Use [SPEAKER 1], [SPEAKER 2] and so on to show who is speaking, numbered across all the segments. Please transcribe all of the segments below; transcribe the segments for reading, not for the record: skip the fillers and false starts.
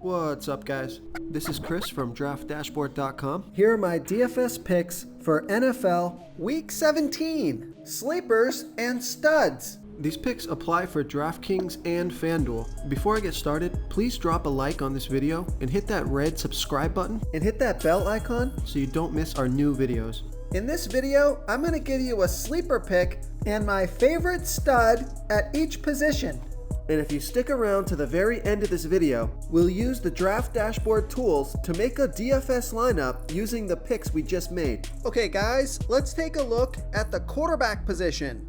[SPEAKER 1] What's up, guys? This is Chris from DraftDashboard.com.
[SPEAKER 2] Here are my DFS picks for NFL Week 17. Sleepers and studs.
[SPEAKER 1] These picks apply for DraftKings and FanDuel. Before I get started, please drop a like on this video and hit that red subscribe button
[SPEAKER 2] And hit that bell icon
[SPEAKER 1] so you don't miss our new videos.
[SPEAKER 2] In this video, I'm going to give you a sleeper pick and my favorite stud at each position.
[SPEAKER 1] And if you stick around to the very end of this video, we'll use the Draft Dashboard tools to make a DFS lineup using the picks we just made.
[SPEAKER 2] Okay guys, let's take a look at the quarterback position.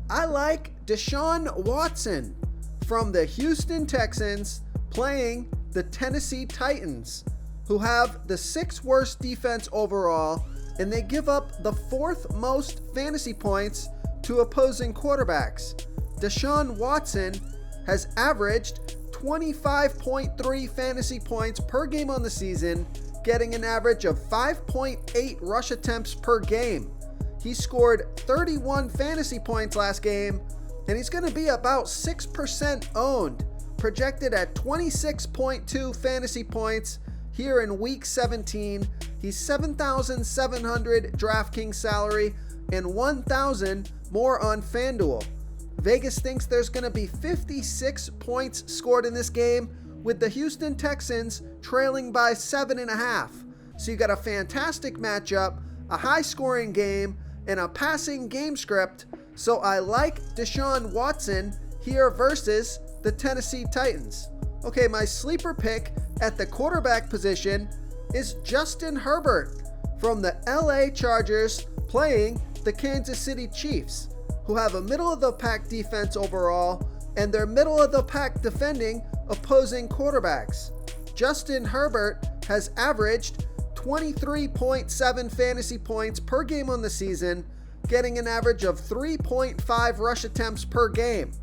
[SPEAKER 2] I like Deshaun Watson from the Houston Texans playing the Tennessee Titans, who have the 6th worst defense overall, and they give up the 4th most fantasy points to opposing quarterbacks. Deshaun Watson has averaged 25.3 fantasy points per game on the season, getting an average of 5.8 rush attempts per game. He scored 31 fantasy points last game, and he's going to be about 6% owned, projected at 26.2 fantasy points here in Week 17. He's $7,700 DraftKings salary and $1,000 more on FanDuel. Vegas thinks there's going to be 56 points scored in this game, with the Houston Texans trailing by 7.5. So you got a fantastic matchup, a high-scoring game, and a passing game script. So I like Deshaun Watson here versus the Tennessee Titans. Okay, my sleeper pick at the quarterback position is Justin Herbert from the LA Chargers playing the Kansas City Chiefs, who have a middle-of-the-pack defense overall, and they're middle-of-the-pack defending opposing quarterbacks. Justin Herbert has averaged 23.7 fantasy points per game on the season, getting an average of 3.5 rush attempts per game.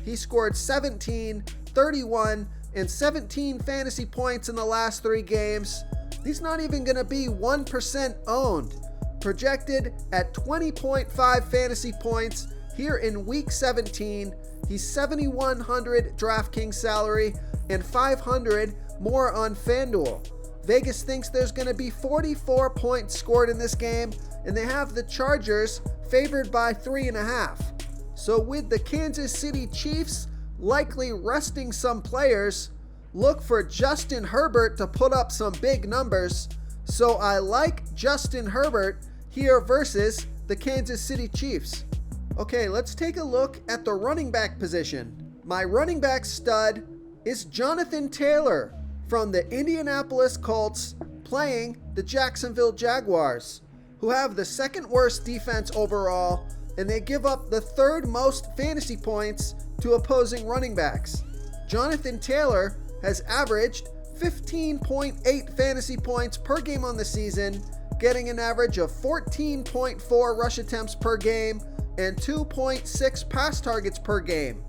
[SPEAKER 2] He scored 17, 31, and 17 fantasy points in the last 3 games. He's not even going to be 1% owned, projected at 20.5 fantasy points here in Week 17. He's $7,100 DraftKings salary and $500 more on FanDuel. Vegas thinks there's going to be 44 points scored in this game, and they have the Chargers favored by 3.5. So with the Kansas City Chiefs likely resting some players, look for Justin Herbert to put up some big numbers. So I like Justin Herbert here versus the Kansas City Chiefs. Okay, let's take a look at the running back position. My running back stud is Jonathan Taylor from the Indianapolis Colts playing the Jacksonville Jaguars, who have the 2nd worst defense overall, and they give up the 3rd most fantasy points to opposing running backs. Jonathan Taylor has averaged 15.8 fantasy points per game on the season, getting an average of 14.4 rush attempts per game and 2.6 pass targets per game.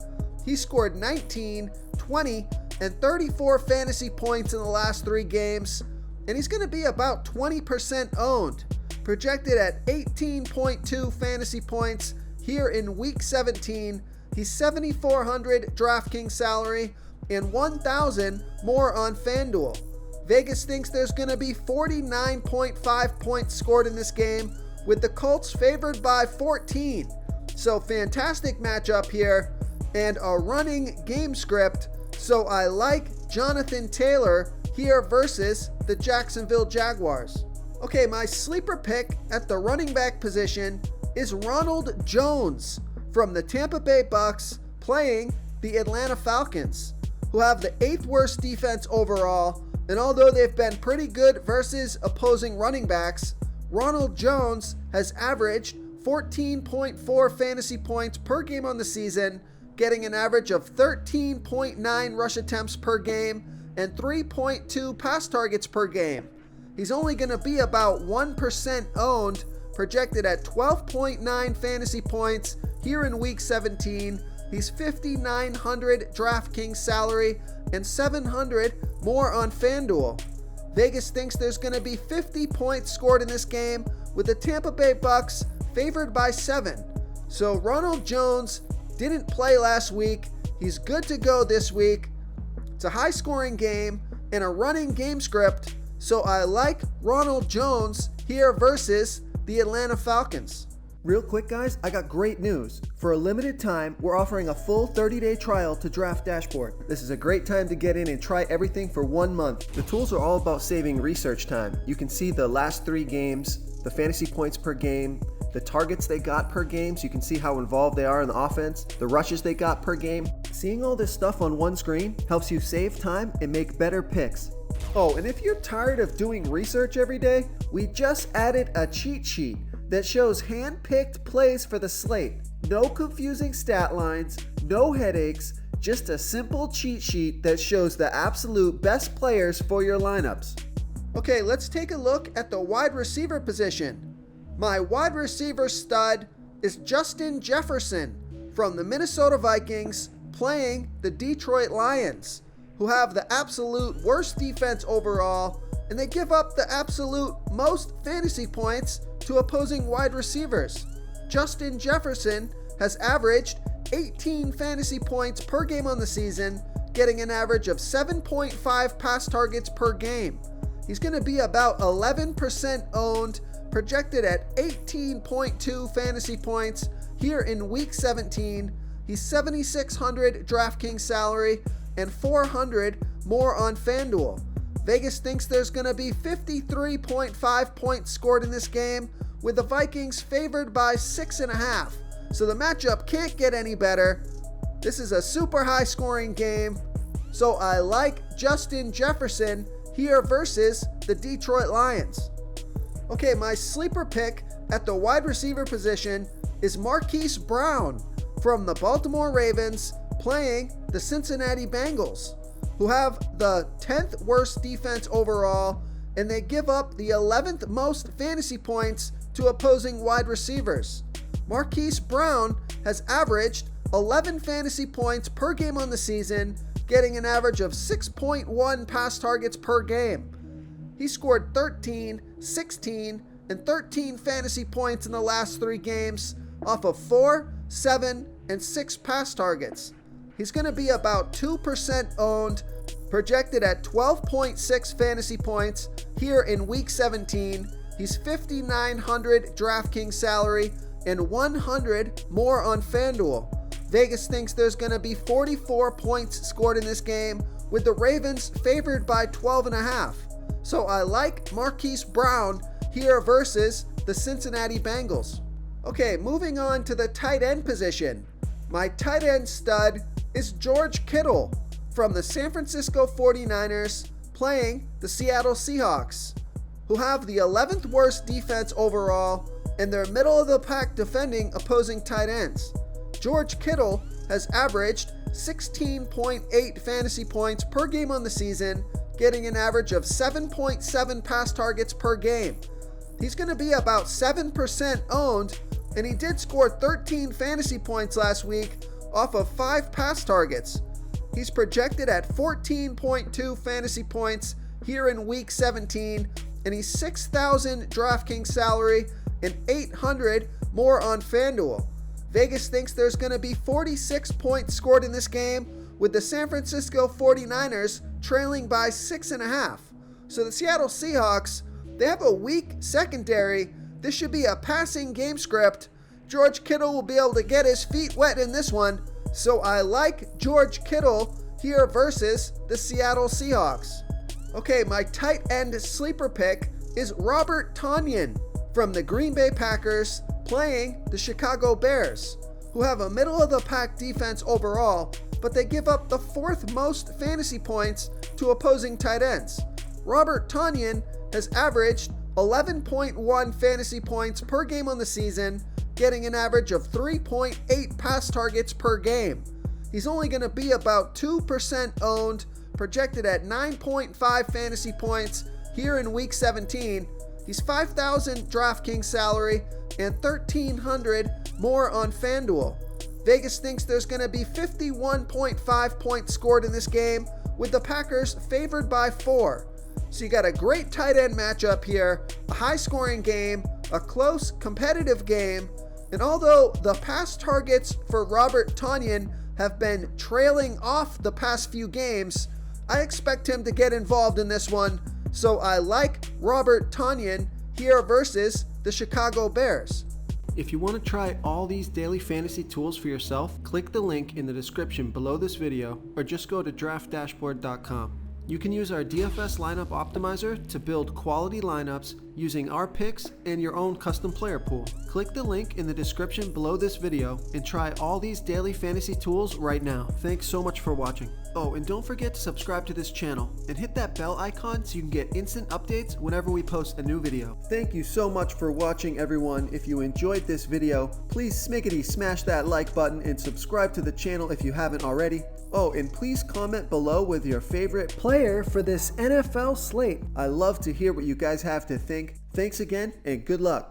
[SPEAKER 2] He scored 19, 20, and 34 fantasy points in the last 3 games, and he's going to be about 20% owned, projected at 18.2 fantasy points here in Week 17. He's $7,400 DraftKings salary and $1,000 more on FanDuel. Vegas thinks there's going to be 49.5 points scored in this game, with the Colts favored by 14. So fantastic matchup here and a running game script. So I like Jonathan Taylor here versus the Jacksonville Jaguars. Okay, my sleeper pick at the running back position is Ronald Jones from the Tampa Bay Bucks playing the Atlanta Falcons, who have the 8th worst defense overall. And although they've been pretty good versus opposing running backs, Ronald Jones has averaged 14.4 fantasy points per game on the season, getting an average of 13.9 rush attempts per game and 3.2 pass targets per game. He's only going to be about 1% owned, projected at 12.9 fantasy points here in Week 17. He's $5,900 DraftKings salary and $700 more on FanDuel. Vegas thinks there's going to be 50 points scored in this game, with the Tampa Bay Bucks favored by 7. So Ronald Jones didn't play last week. He's good to go this week. It's a high-scoring game. and a running game script, so I like Ronald Jones here versus the Atlanta Falcons.
[SPEAKER 1] Real quick, guys, I got great news. For a limited time, we're offering a full 30-day trial to Draft Dashboard. This is a great time to get in and try everything for 1 month. The tools are all about saving research time. You can see the last 3 games, the fantasy points per game, the targets they got per game, so you can see how involved they are in the offense, the rushes they got per game. Seeing all this stuff on one screen helps you save time and make better picks. Oh, and if you're tired of doing research every day, we just added a cheat sheet that shows hand-picked plays for the slate. No confusing stat lines, no headaches, just a simple cheat sheet that shows the absolute best players for your lineups.
[SPEAKER 2] Okay, let's take a look at the wide receiver position. My wide receiver stud is Justin Jefferson from the Minnesota Vikings playing the Detroit Lions, who have the absolute worst defense overall, and they give up the absolute most fantasy points to opposing wide receivers. Justin Jefferson has averaged 18 fantasy points per game on the season, getting an average of 7.5 pass targets per game. He's going to be about 11% owned, projected at 18.2 fantasy points here in week 17. He's $7,600 DraftKings salary and $400 more on FanDuel. Vegas thinks there's going to be 53.5 points scored in this game, with the Vikings favored by 6.5. So the matchup can't get any better. This is a super high scoring game, so I like Justin Jefferson here versus the Detroit Lions. Okay, my sleeper pick at the wide receiver position is Marquise Brown from the Baltimore Ravens playing the Cincinnati Bengals, who have the 10th worst defense overall, and they give up the 11th most fantasy points to opposing wide receivers. Marquise Brown has averaged 11 fantasy points per game on the season, getting an average of 6.1 pass targets per game. He scored 13, 16, and 13 fantasy points in the last 3 games off of 4, 7, and 6 pass targets. He's going to be about 2% owned, projected at 12.6 fantasy points here in week 17. He's $5,900 DraftKings salary and $100 more on FanDuel. Vegas thinks there's going to be 44 points scored in this game, with the Ravens favored by 12.5. So I like Marquise Brown here versus the Cincinnati Bengals. Okay, moving on to the tight end position. My tight end stud is George Kittle from the San Francisco 49ers playing the Seattle Seahawks, who have the 11th worst defense overall, and they're middle of the pack defending opposing tight ends. George Kittle has averaged 16.8 fantasy points per game on the season, getting an average of 7.7 pass targets per game. He's going to be about 7% owned, and he did score 13 fantasy points last week off of 5 pass targets. He's projected at 14.2 fantasy points here in week 17, and he's $6,000 DraftKings salary and $800 more on FanDuel. Vegas thinks there's going to be 46 points scored in this game, with the San Francisco 49ers trailing by 6.5. So the Seattle Seahawks, they have a weak secondary. This should be a passing game script. George Kittle will be able to get his feet wet in this one, so I like George Kittle here versus the Seattle Seahawks. Okay, my tight end sleeper pick is Robert Tonyan from the Green Bay Packers playing the Chicago Bears, who have a middle-of-the-pack defense overall, but they give up the 4th most fantasy points to opposing tight ends. Robert Tonyan has averaged 11.1 fantasy points per game on the season, getting an average of 3.8 pass targets per game. He's only going to be about 2% owned, projected at 9.5 fantasy points here in week 17. He's $5,000 DraftKings salary and $1,300 more on FanDuel. Vegas thinks there's going to be 51.5 points scored in this game, with the Packers favored by 4. So you got a great tight end matchup here, a high-scoring game, a close, competitive game, and although the pass targets for Robert Tonyan have been trailing off the past few games, I expect him to get involved in this one, so I like Robert Tonyan here versus the Chicago Bears.
[SPEAKER 1] If you want to try all these daily fantasy tools for yourself, click the link in the description below this video or just go to draftdashboard.com. You can use our DFS lineup optimizer to build quality lineups using our picks and your own custom player pool. Click the link in the description below this video and try all these daily fantasy tools right now. Thanks so much for watching. Oh, and don't forget to subscribe to this channel and hit that bell icon so you can get instant updates whenever we post a new video. Thank you so much for watching, everyone. If you enjoyed this video, please smiggity smash that like button and subscribe to the channel if you haven't already. Oh, and please comment below with your favorite player for this NFL slate. I love to hear what you guys have to think. Thanks again, and good luck.